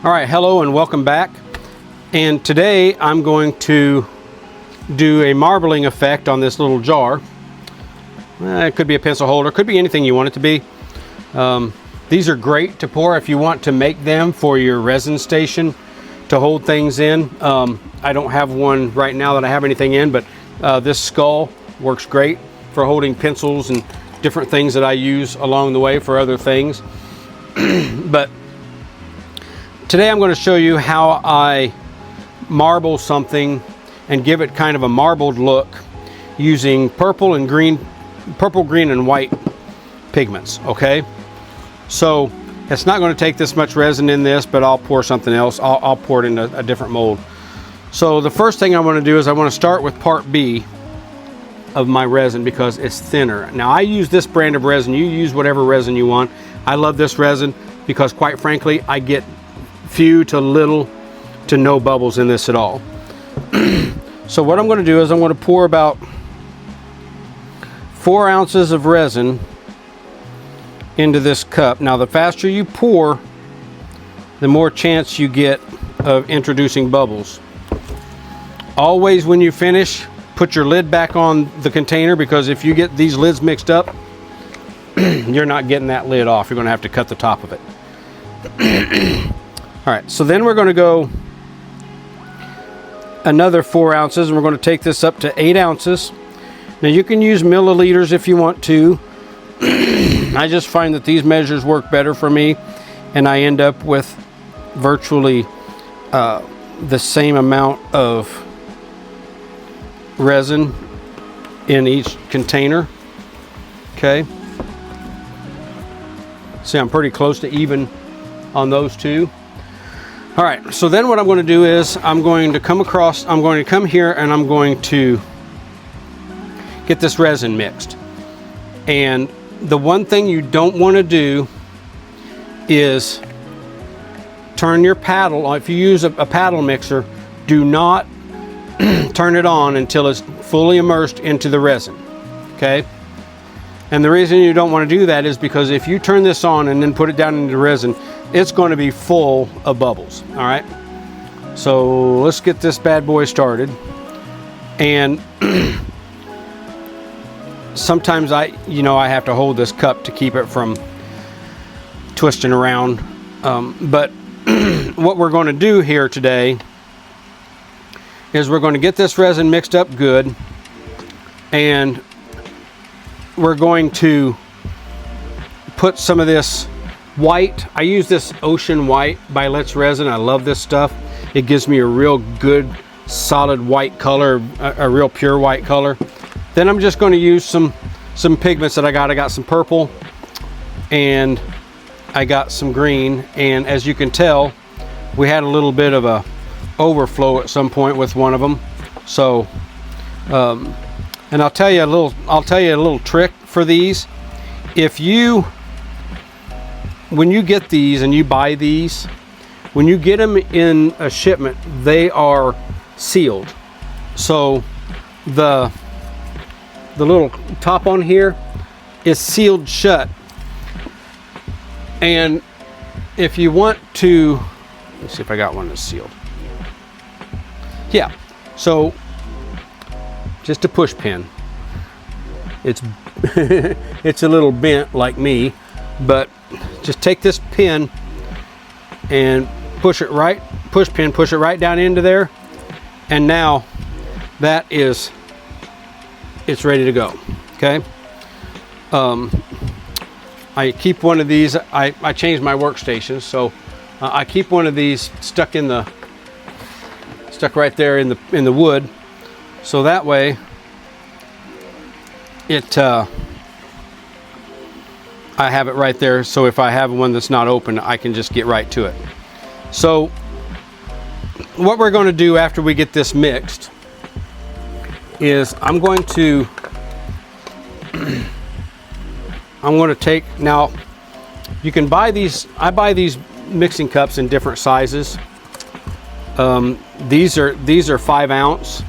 All right, hello and welcome back. And today I'm going to do a marbling effect on this little jar. It could be a pencil holder, could be anything you want it to be. These are great to pour if you want to make them for your resin station to hold things in. I don't have one right now that I have anything in, but this skull works great for holding pencils and different things that I use along the way for other things. But today I'm going to show you how I marble something and give it kind of a marbled look using purple, green, and white pigments. Okay, so it's not going to take this much resin in this, but I'll pour something else. I'll pour it in a different mold. So the first thing I want to do is I want to start with part B of my resin because it's thinner. Now I use this brand of resin. You use whatever resin you want. I love this resin because quite frankly I get few to little to no bubbles in this at all. So what I'm going to do is I'm going to pour about 4 ounces of resin into this cup. Now the faster you pour, the more chance you get of introducing bubbles. Always when you finish, put your lid back on the container, because if you get these lids mixed up, you're not getting that lid off. You're going to have to cut the top of it. All right, so then we're going to go another 4 ounces, and we're going to take this up to 8 ounces. Now you can use milliliters if you want to. I just find that these measures work better for me, and I end up with virtually the same amount of resin in each container. Okay, see, I'm pretty close to even on those two. All right, so then what I'm going to do is I'm going to come here and I'm going to get this resin mixed. And the one thing you don't want to do is turn your paddle. If you use a paddle mixer, do not turn it on until it's fully immersed into the resin. Okay? And the reason you don't want to do that is because if you turn this on and then put it down into the resin, it's going to be full of bubbles. All right, so let's get this bad boy started. And sometimes I have to hold this cup to keep it from twisting around. But what we're going to do here today is we're going to get this resin mixed up good, and we're going to put some of this white. I use this Ocean White by Let's Resin. I love this stuff. It gives me a real good solid white color, a real pure white color. Then I'm just going to use some pigments that I got. I got some purple and I got some green, and as you can tell, we had a little bit of a overflow at some point with one of them. So and I'll tell you a little trick for these. When you get these and you buy these, when you get them in a shipment, they are sealed. So the little top on here is sealed shut. And if you want to, let's see if I got one that's sealed. Yeah, so just a push pin. It's it's a little bent like me, but just take this pin and push it right down into there, and now that is, it's ready to go. Okay, I keep one of these. I changed my workstation, so I keep one of these stuck right there in the wood, so that way it I have it right there, so if I have one that's not open, I can just get right to it. So what we're going to do after we get this mixed is I'm going to take, now you can buy these, I buy these mixing cups in different sizes. These are 5 ounce,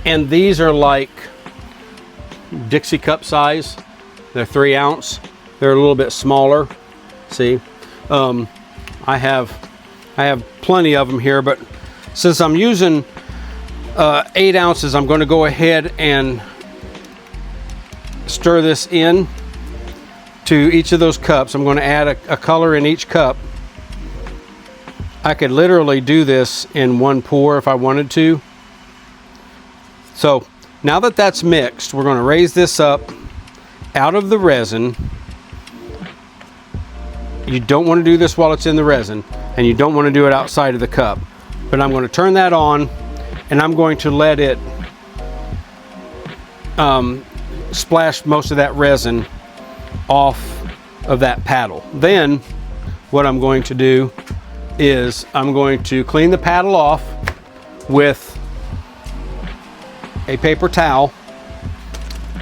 and these are like Dixie cup size. They're 3 ounce. They're a little bit smaller. See, I have I have plenty of them here, but since I'm using 8 ounces, I'm going to go ahead and stir this in to each of those cups. I'm going to add a color in each cup. I could literally do this in one pour if I wanted to. So now that that's mixed, we're going to raise this up out of the resin. You don't want to do this while it's in the resin, and you don't want to do it outside of the cup. But I'm going to turn that on, and I'm going to let it splash most of that resin off of that paddle. Then what I'm going to do is I'm going to clean the paddle off with a paper towel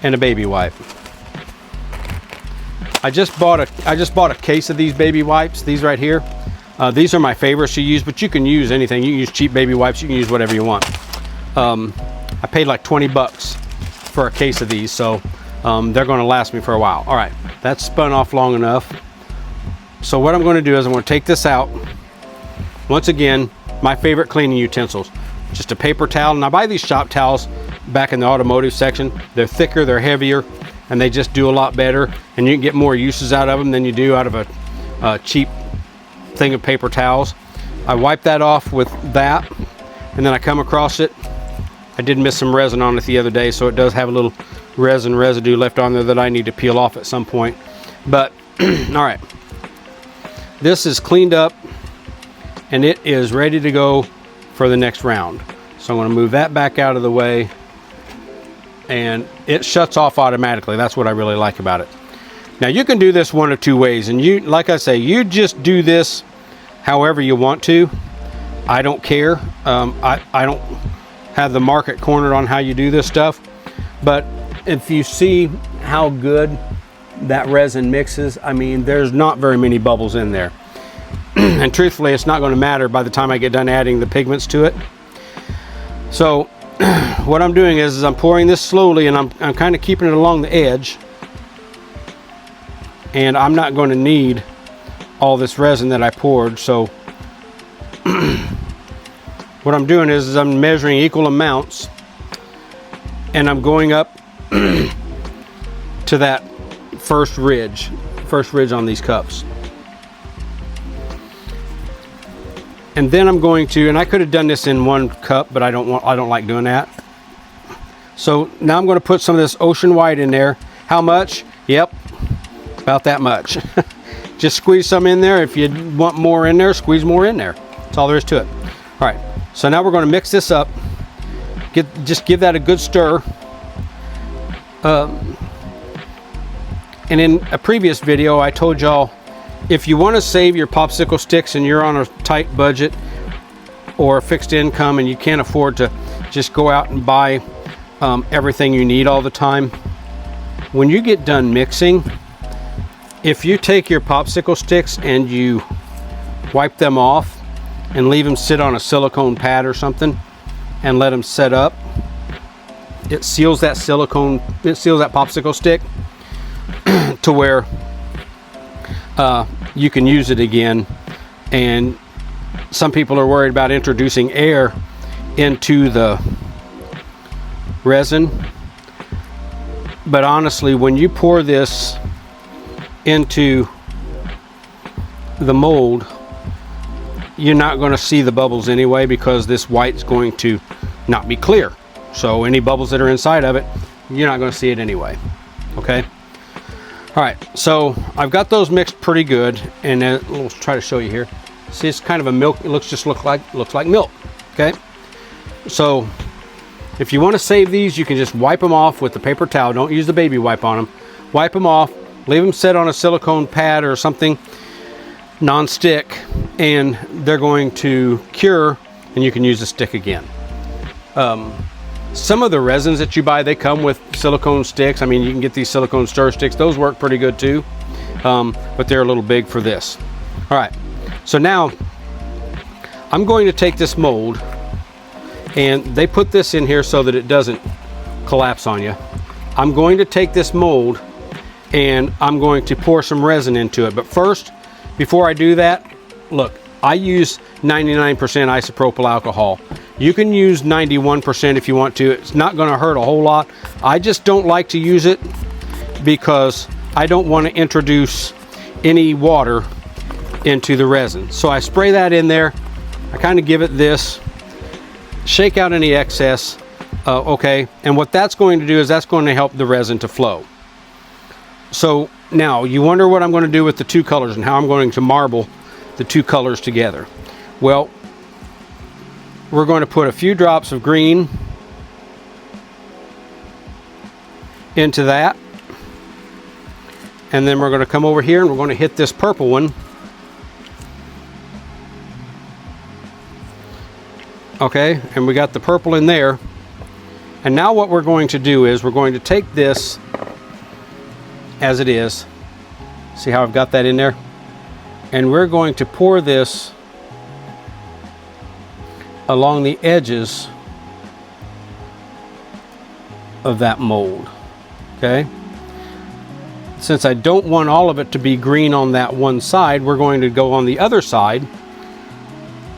and a baby wipe. I just bought a case of these baby wipes, these right here. These are my favorites to use, but you can use anything. You can use cheap baby wipes, you can use whatever you want. I paid like 20 bucks for a case of these, so they're going to last me for a while. All right, that's spun off long enough. So what I'm going to do is I'm going to take this out. Once again, my favorite cleaning utensils, just a paper towel. And I buy these shop towels back in the automotive section. They're thicker, they're heavier, and they just do a lot better. And you can get more uses out of them than you do out of a cheap thing of paper towels. I wipe that off with that, and then I come across it. I did miss some resin on it the other day, so it does have a little resin residue left on there that I need to peel off at some point. But all right, this is cleaned up and it is ready to go for the next round. So I'm going to move that back out of the way, and it shuts off automatically. That's what I really like about it. Now you can do this one of two ways, and you, like I say, you just do this however you want to. I don't care. I don't have the market cornered on how you do this stuff, but if you see how good that resin mixes, I mean, there's not very many bubbles in there. And truthfully, it's not going to matter by the time I get done adding the pigments to it. So what I'm doing is I'm pouring this slowly, and I'm kind of keeping it along the edge. And I'm not going to need all this resin that I poured. So what I'm doing is I'm measuring equal amounts, and I'm going up to that first ridge on these cups. And then I'm going to, and I could have done this in one cup, but I don't like doing that. So now I'm going to put some of this ocean white in there. How much? Yep, about that much. Just squeeze some in there. If you want more in there, squeeze more in there. That's all there is to it. All right, so now we're going to mix this up. Just give that a good stir. And in a previous video, I told y'all, if you want to save your popsicle sticks and you're on a tight budget or a fixed income and you can't afford to just go out and buy everything you need all the time, when you get done mixing, if you take your popsicle sticks and you wipe them off and leave them sit on a silicone pad or something and let them set up, it seals that popsicle stick to where you can use it again. And some people are worried about introducing air into the resin, but honestly, when you pour this into the mold, you're not going to see the bubbles anyway, because this white's going to not be clear. So any bubbles that are inside of it, you're not going to see it anyway. Okay. All right, so I've got those mixed pretty good, and then we'll try to show you here. See, it's kind of a milk. It looks like milk. Okay, so if you want to save these, you can just wipe them off with the paper towel. Don't use the baby wipe on them. Wipe them off, leave them set on a silicone pad or something non-stick, and they're going to cure, and you can use the stick again. Some of the resins that you buy, they come with silicone sticks. I mean, you can get these silicone stir sticks. Those work pretty good too, but they're a little big for this. All right, so now I'm going to take this mold, and they put this in here so that it doesn't collapse on you. I'm going to take this mold and I'm going to pour some resin into it. But first, before I do that, look, I use 99% isopropyl alcohol. You can use 91% if you want to. It's not going to hurt a whole lot. I just don't like to use it because I don't want to introduce any water into the resin. So I spray that in there. I kind of give it this, shake out any excess, okay, and what that's going to do is that's going to help the resin to flow. So now you wonder what I'm going to do with the two colors and how I'm going to marble the two colors together. Well, we're going to put a few drops of green into that, and then we're going to come over here and we're going to hit this purple one. Okay, and we got the purple in there. And now what we're going to do is we're going to take this as it is. See how I've got that in there? And we're going to pour this along the edges of that mold. Okay? Since I don't want all of it to be green on that one side, we're going to go on the other side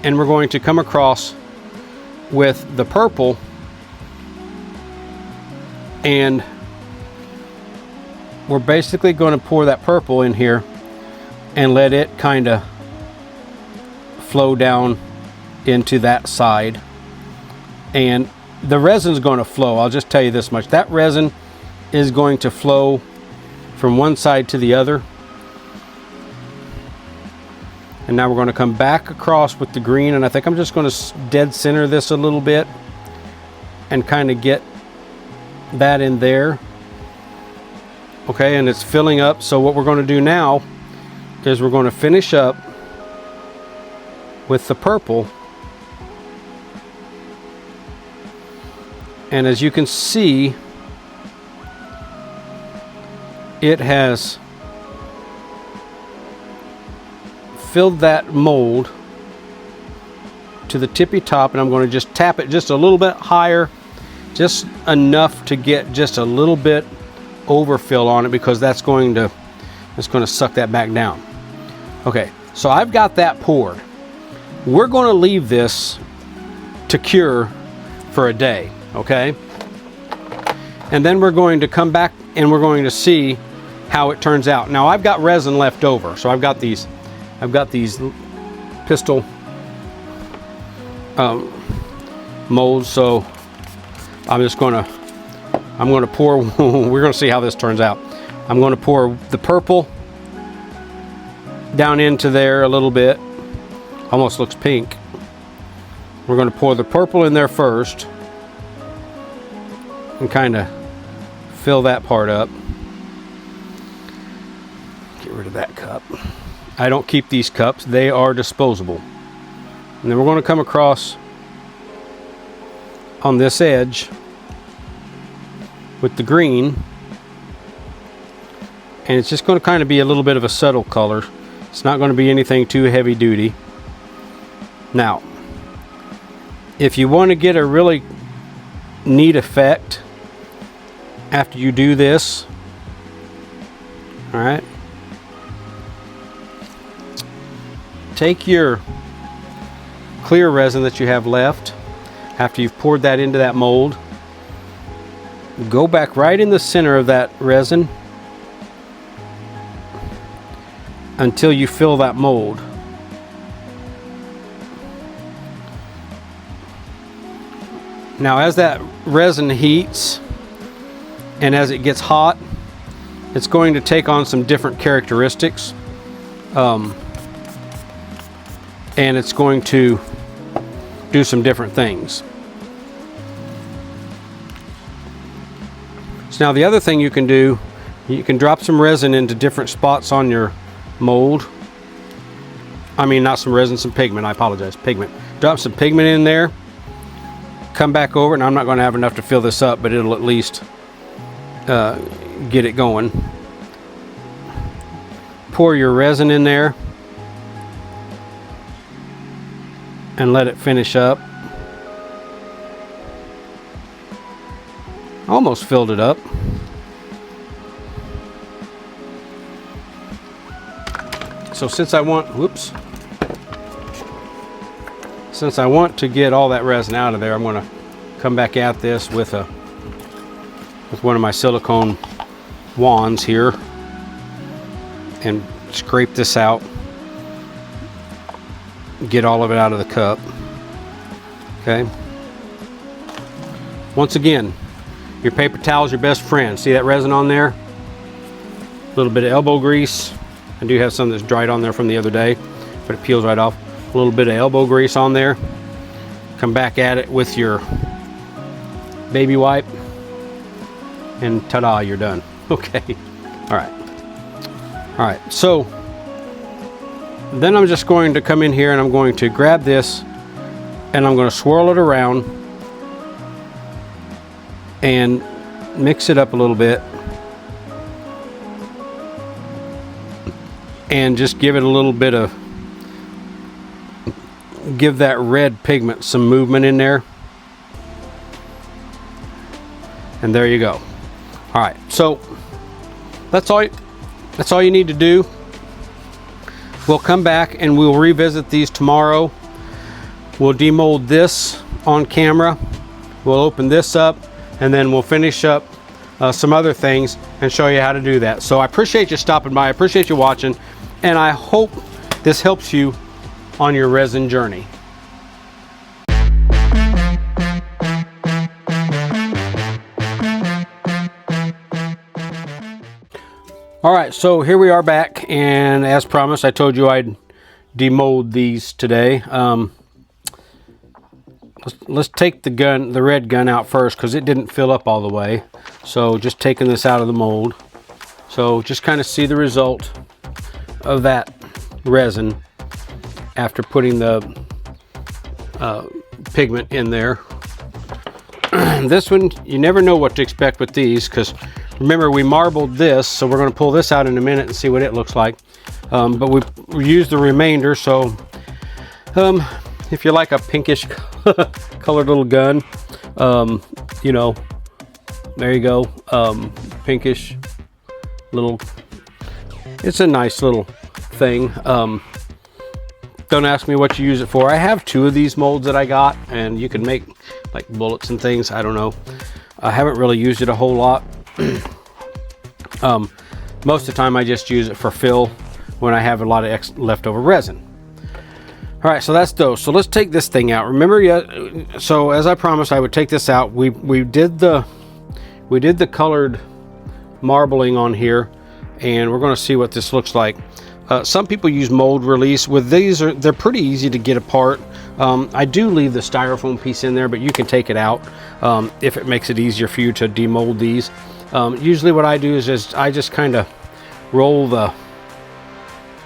and we're going to come across with the purple, and we're basically going to pour that purple in here and let it kind of flow down into that side, and the resin's going to flow. I'll just tell you this much, that resin is going to flow from one side to the other. And now we're going to come back across with the green, and I think I'm just going to dead center this a little bit and kind of get that in there. Okay, and it's filling up. So what we're going to do now is we're going to finish up with the purple. And as you can see, it has filled that mold to the tippy top, and I'm going to just tap it just a little bit higher, just enough to get just a little bit overfill on it, because that's going to suck that back down. Okay, so I've got that poured. We're going to leave this to cure for a day, okay? And then we're going to come back and we're going to see how it turns out. Now I've got resin left over, so I've got these pistol molds, so I'm going to pour, we're going to see how this turns out. I'm going to pour the purple down into there a little bit. Almost looks pink. We're going to pour the purple in there first and kind of fill that part up. Get rid of that cup. I don't keep these cups, they are disposable. And then we're going to come across on this edge with the green, and it's just going to kind of be a little bit of a subtle color. It's not going to be anything too heavy duty. Now, if you want to get a really neat effect after you do this, all right, take your clear resin that you have left after you've poured that into that mold, go back right in the center of that resin until you fill that mold. Now as that resin heats and as it gets hot, it's going to take on some different characteristics. And it's going to do some different things. So now the other thing you can do, you can drop some resin into different spots on your mold. I mean, not some resin, some pigment, I apologize, pigment. Drop some pigment in there, come back over, and I'm not going to have enough to fill this up, but it'll at least get it going. Pour your resin in there and let it finish up. Almost filled it up. So since I want, whoops, since I want to get all that resin out of there, I'm going to come back at this with one of my silicone wands here and scrape this out, get all of it out of the cup. Okay. Once again, your paper towel is your best friend. See that resin on there? A little bit of elbow grease. I do have some that's dried on there from the other day, but it peels right off. A little bit of elbow grease on there. Come back at it with your baby wipe, and ta-da, you're done. Okay. All right. So then I'm just going to come in here and I'm going to grab this and I'm going to swirl it around and mix it up a little bit and just give it a little bit of, give that red pigment some movement in there. And there you go. All right, so that's all you need to do. We'll come back and we'll revisit these tomorrow. We'll demold this on camera. We'll open this up and then we'll finish up some other things and show you how to do that. So I appreciate you stopping by. I appreciate you watching, and I hope this helps you on your resin journey. All right, so here we are back, and as promised, I told you I'd demold these today. Let's take the red gun out first because it didn't fill up all the way. So just taking this out of the mold. So just kind of see the result of that resin after putting the pigment in there. This one, you never know what to expect with these, because remember we marbled this, so we're going to pull this out in a minute and see what it looks like. But we used the remainder, so if you like a pinkish colored little gun, you know, there you go, pinkish little, it's a nice little thing. Don't ask me what you use it for. I have 2 of these molds that I got, and you can make like bullets and things. I don't know. I haven't really used it a whole lot. Most of the time I just use it for fill when I have a lot of leftover resin. All right, so that's those. So let's take this thing out. Remember, so as I promised I would take this out. We did the colored marbling on here, and we're going to see what this looks like. Some people use mold release. With these, they're pretty easy to get apart. I do leave the styrofoam piece in there, but you can take it out if it makes it easier for you to demold these. Usually what I do is I just kind of roll the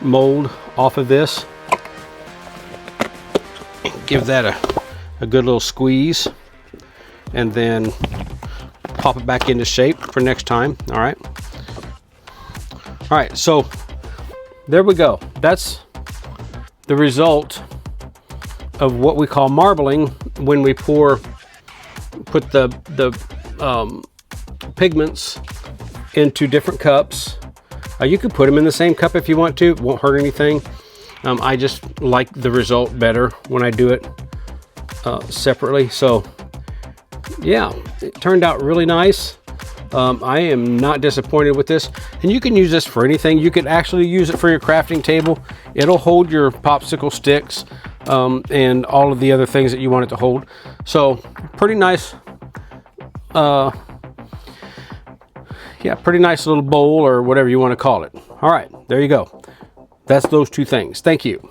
mold off of this, give that a good little squeeze, and then pop it back into shape for next time. All right, so there we go. That's the result of what we call marbling when we put the pigments into different cups. You could put them in the same cup if you want to. It won't hurt anything. I just like the result better when I do it separately. So yeah, it turned out really nice. I am not disappointed with this, and you can use this for anything. You could actually use it for your crafting table. It'll hold your popsicle sticks and all of the other things that you want it to hold. So pretty nice. Yeah, pretty nice little bowl or whatever you want to call it. All right, there you go. That's those 2 things. Thank you.